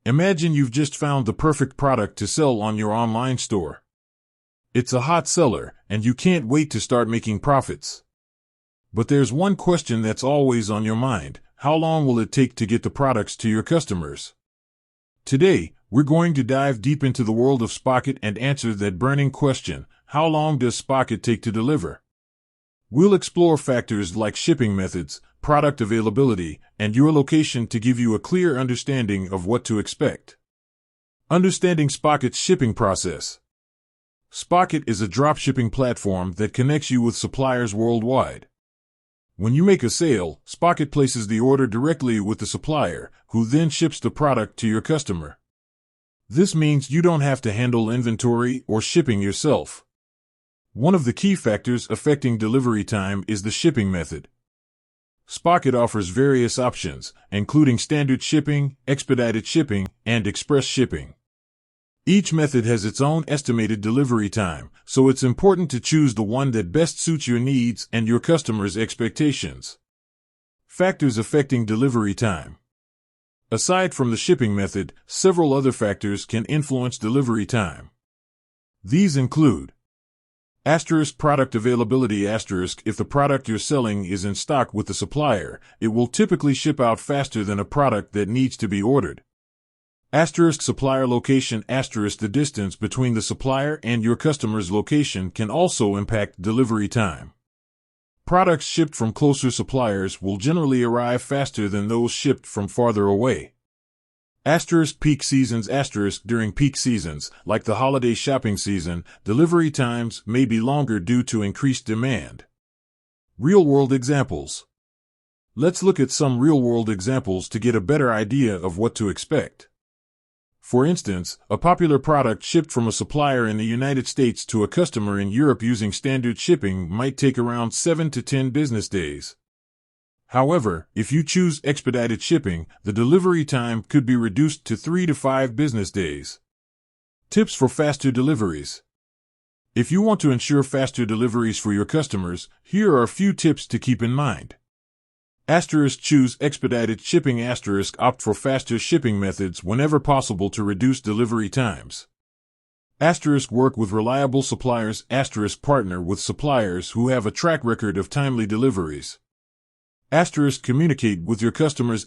Imagine you've just found the perfect product to sell on your online store. It's a hot seller, and you can't wait to start making profits. But there's one question that's always on your mind: how long will it take to get the products to your customers? Today, we're going to dive deep into the world of Spocket and answer that burning question: how long does Spocket take to deliver? We'll explore factors like shipping methods, product availability, and your location to give you a clear understanding of what to expect. Understanding Spocket's shipping process. Spocket is a dropshipping platform that connects you with suppliers worldwide. When you make a sale, Spocket places the order directly with the supplier, who then ships the product to your customer. This means you don't have to handle inventory or shipping yourself. One of the key factors affecting delivery time is the shipping method. Spocket offers various options, including standard shipping, expedited shipping, and express shipping. Each method has its own estimated delivery time, so it's important to choose the one that best suits your needs and your customers' expectations. Factors affecting delivery time. Aside from the shipping method, several other factors can influence delivery time. These include product availability. If the product you're selling is in stock with the supplier, it will typically ship out faster than a product that needs to be ordered. Supplier location. The distance between the supplier and your customer's location can also impact delivery time. Products shipped from closer suppliers will generally arrive faster than those shipped from farther away. Peak seasons. During peak seasons, like the holiday shopping season, delivery times may be longer due to increased demand. Real-world examples. Let's look at some real-world examples to get a better idea of what to expect. For instance, a popular product shipped from a supplier in the United States to a customer in Europe using standard shipping might take around 7 to 10 business days. However, if you choose expedited shipping, the delivery time could be reduced to 3 to 5 business days. Tips for faster deliveries. If you want to ensure faster deliveries for your customers, here are a few tips to keep in mind. Choose expedited shipping. Opt for faster shipping methods whenever possible to reduce delivery times. Work with reliable suppliers. Partner with suppliers who have a track record of timely deliveries. Communicate with your customers.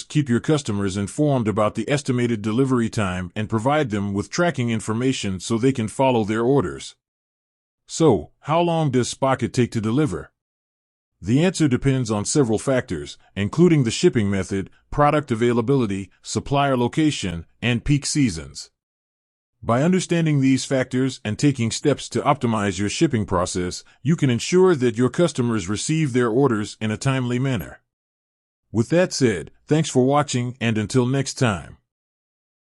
Keep your customers informed about the estimated delivery time and provide them with tracking information so they can follow their orders. So, how long does Spocket take to deliver? The answer depends on several factors, including the shipping method, product availability, supplier location, and peak seasons. By understanding these factors and taking steps to optimize your shipping process, you can ensure that your customers receive their orders in a timely manner. With that said, thanks for watching, and until next time.